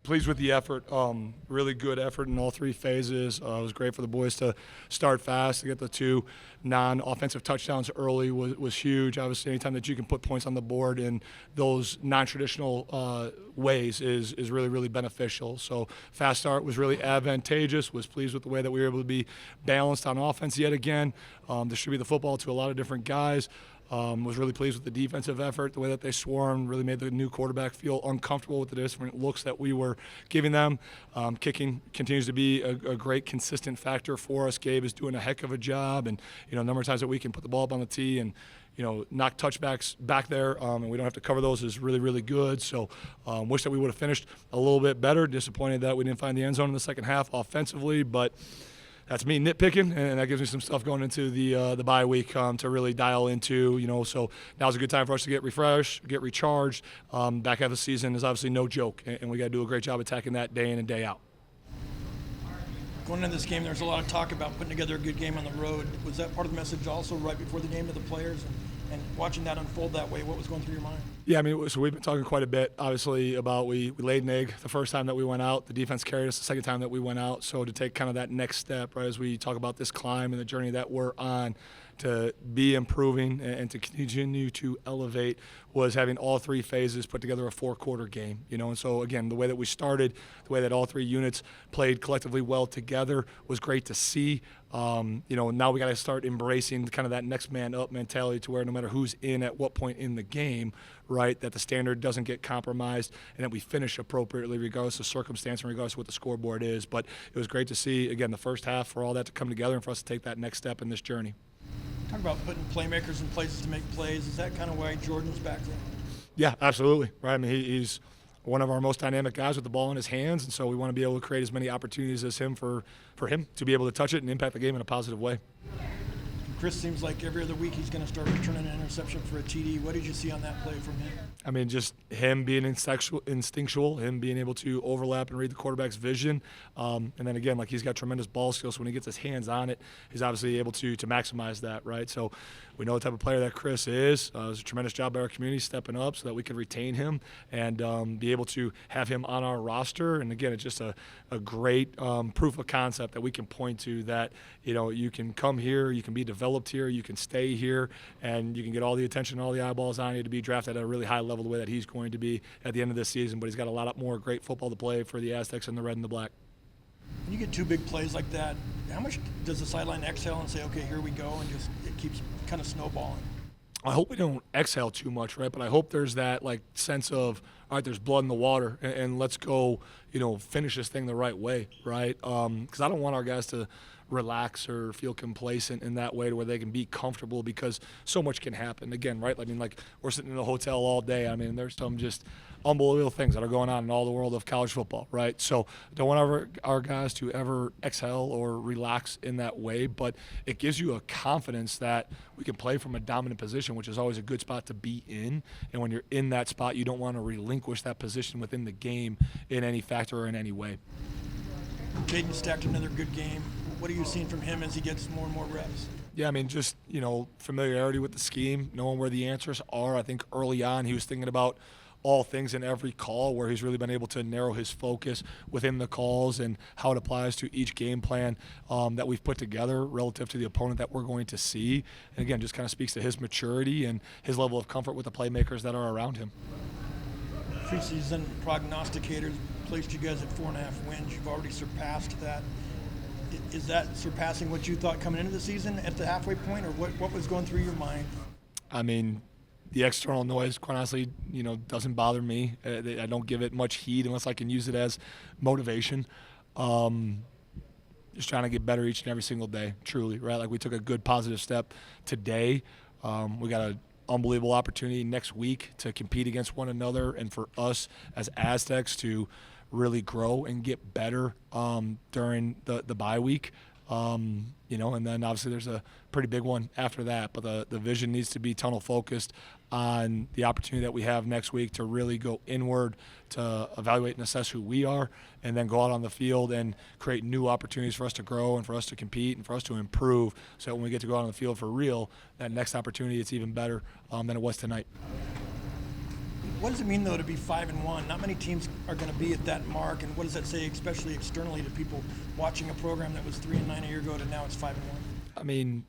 Pleased with the effort. Really good effort in all three phases. It was great for the boys to start fast, to get the two non-offensive touchdowns early was huge. Obviously, anytime that you can put points on the board in those non-traditional ways is really, really beneficial. So fast start was really advantageous. Was pleased with the way that we were able to be balanced on offense yet again, distribute the football to a lot of different guys. Was really pleased with the defensive effort, the way that they swarmed, really made the new quarterback feel uncomfortable with the different looks that we were giving them. Kicking continues to be a great consistent factor for us. Gabe is doing a heck of a job, and a number of times that we can put the ball up on the tee and knock touchbacks back there, and we don't have to cover those is really, really good. So wish that we would have finished a little bit better. Disappointed that we didn't find the end zone in the second half offensively, but that's me nitpicking, and that gives me some stuff going into the bye week to really dial into. So now's a good time for us to get refreshed, get recharged. Back half of the season is obviously no joke, and we got to do a great job attacking that day in and day out. Going into this game, there's a lot of talk about putting together a good game on the road. Was that part of the message also right before the game to the players? And watching that unfold that way, what was going through your mind? Yeah, I mean, so we've been talking quite a bit, obviously, about we laid an egg the first time that we went out. The defense carried us the second time that we went out. So to take kind of that next step, right, as we talk about this climb and the journey that we're on, to be improving and to continue to elevate was having all three phases put together a four-quarter game, And so, again, the way that we started, the way that all three units played collectively well together was great to see. Now we got to start embracing kind of that next man up mentality to where no matter who's in at what point in the game, right, that the standard doesn't get compromised and that we finish appropriately regardless of circumstance and regardless of what the scoreboard is. But it was great to see, again, the first half for all that to come together and for us to take that next step in this journey. Talk about putting playmakers in places to make plays. Is that kind of why Jordan's back there? Yeah, absolutely. Right. I mean, he's one of our most dynamic guys with the ball in his hands, and so we want to be able to create as many opportunities as him for him to be able to touch it and impact the game in a positive way. Chris seems like every other week he's going to start returning an interception for a TD. What did you see on that play from him? I mean, just him being instinctual, him being able to overlap and read the quarterback's vision. And then again, like he's got tremendous ball skills. So when he gets his hands on it, he's obviously able to maximize that, right? So we know the type of player that Chris is. It was a tremendous job by our community stepping up so that we could retain him and be able to have him on our roster. And again, it's just a great proof of concept that we can point to that, you can come here, you can be developed here, you can stay here, and you can get all the attention, all the eyeballs on you to be drafted at a really high level the way that he's going to be at the end of this season. But he's got a lot more great football to play for the Aztecs in the red and the black. When you get two big plays like that, how much does the sideline exhale and say, okay, here we go, and just it keeps kind of snowballing? I hope we don't exhale too much, right? But I hope there's that sense of, all right, there's blood in the water, and let's go, finish this thing the right way, right? Because I don't want our guys to relax or feel complacent in that way to where they can be comfortable because so much can happen. Again, right? I mean, we're sitting in a hotel all day. I mean, there's some just unbelievable things that are going on in all the world of college football, right? So don't want our guys to ever exhale or relax in that way, but it gives you a confidence that we can play from a dominant position, which is always a good spot to be in. And when you're in that spot, you don't want to relinquish that position within the game in any factor or in any way. Jaden stacked another good game. What are you seeing from him as he gets more and more reps? Yeah, I mean, just, familiarity with the scheme, knowing where the answers are. I think early on he was thinking about all things in every call, where he's really been able to narrow his focus within the calls and how it applies to each game plan that we've put together relative to the opponent that we're going to see. And again, just kind of speaks to his maturity and his level of comfort with the playmakers that are around him. Preseason prognosticators placed you guys at 4.5 wins. You've already surpassed that. Is that surpassing what you thought coming into the season at the halfway point, or what was going through your mind? I mean, the external noise, quite honestly, doesn't bother me. I don't give it much heed unless I can use it as motivation. Just trying to get better each and every single day, truly, right? Like we took a good positive step today. We got an unbelievable opportunity next week to compete against one another and for us as Aztecs to really grow and get better during the bye week. And then obviously there's a pretty big one after that. But the vision needs to be tunnel focused on the opportunity that we have next week to really go inward, to evaluate and assess who we are, and then go out on the field and create new opportunities for us to grow and for us to compete and for us to improve. So when we get to go out on the field for real, that next opportunity, it's even better than it was tonight. What does it mean, though, to be 5-1? Not many teams are going to be at that mark, and what does that say, especially externally, to people watching a program that was 3-9 a year ago to now it's 5-1? I mean,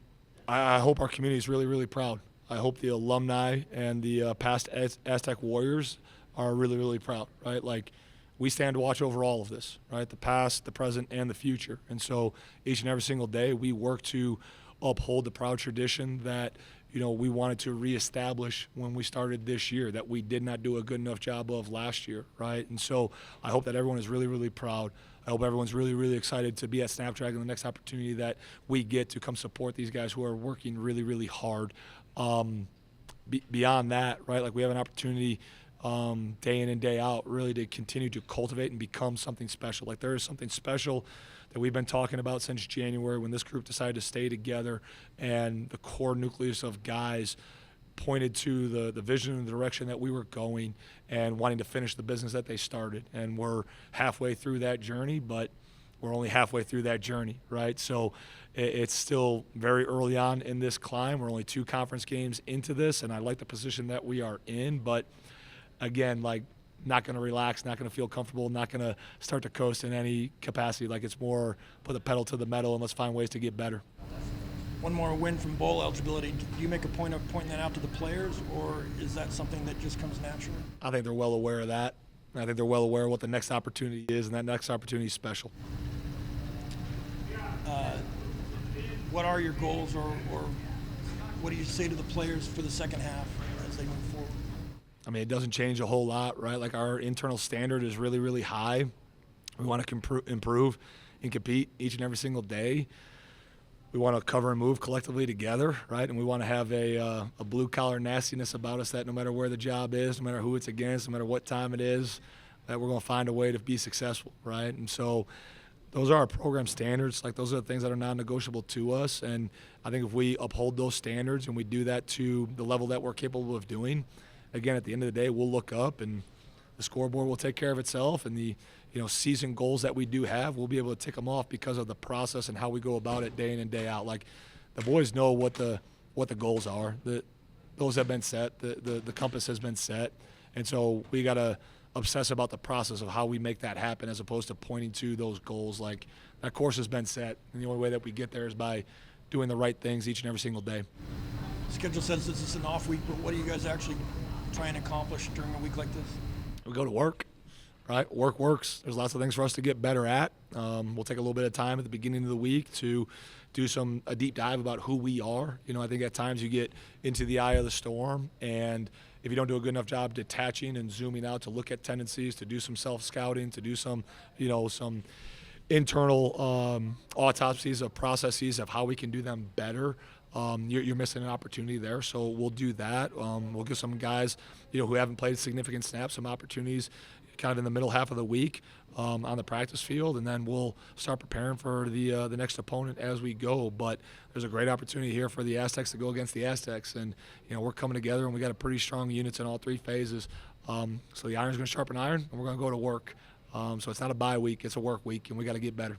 I hope our community is really, really proud. I hope the alumni and the past Aztec Warriors are really, really proud, right? Like, we stand to watch over all of this, right? The past, the present, and the future. And so each and every single day, we work to uphold the proud tradition that, we wanted to reestablish when we started this year, that we did not do a good enough job of last year, right? And so I hope that everyone is really, really proud. I hope everyone's really, really excited to be at Snapdragon, the next opportunity that we get to come support these guys who are working really, really hard. Beyond that, right, like we have an opportunity day in and day out really to continue to cultivate and become something special. Like there is something special that we've been talking about since January when this group decided to stay together and the core nucleus of guys pointed to the vision and the direction that we were going and wanting to finish the business that they started. And we're halfway through that journey, but we're only halfway through that journey, right? So it's still very early on in this climb. We're only 2 conference games into this, and I like the position that we are in. But again, like, not going to relax, not going to feel comfortable, not going to start to coast in any capacity. Like, it's more put the pedal to the metal and let's find ways to get better. One more win from bowl eligibility. Do you make a point of pointing that out to the players, or is that something that just comes naturally? I think they're well aware of that. I think they're well aware of what the next opportunity is, and that next opportunity is special. What are your goals, or what do you say to the players for the second half as they move forward? I mean, it doesn't change a whole lot, right? Like, our internal standard is really, really high. We want to improve and compete each and every single day. We want to cover and move collectively together, right? And we want to have a blue-collar nastiness about us that no matter where the job is, no matter who it's against, no matter what time it is, that we're going to find a way to be successful, right? And so those are our program standards. Like, those are the things that are non-negotiable to us. And I think if we uphold those standards and we do that to the level that we're capable of doing, again, at the end of the day, we'll look up and the scoreboard will take care of itself, and the season goals that we do have, we'll be able to tick them off because of the process and how we go about it day in and day out. Like, the boys know what the goals are. Those have been set. The compass has been set, and so we got to obsess about the process of how we make that happen as opposed to pointing to those goals. Like, that course has been set, and the only way that we get there is by doing the right things each and every single day. Schedule says this is an off week, but what do you guys actually try and accomplish during a week like this? We go to work, right? Work works. There's lots of things for us to get better at. We'll take a little bit of time at the beginning of the week to do a deep dive about who we are. I think at times you get into the eye of the storm, and if you don't do a good enough job detaching and zooming out to look at tendencies, to do some self-scouting, to do some internal autopsies of processes of how we can do them better, you're missing an opportunity there. So we'll do that. We'll give some guys, who haven't played significant snaps, some opportunities kind of in the middle half of the week on the practice field, and then we'll start preparing for the next opponent as we go. But there's a great opportunity here for the Aztecs to go against the Aztecs, and we're coming together, and we got a pretty strong units in all 3 phases. So the iron's going to sharpen iron, and we're going to go to work. So it's not a bye week, it's a work week, and we got to get better.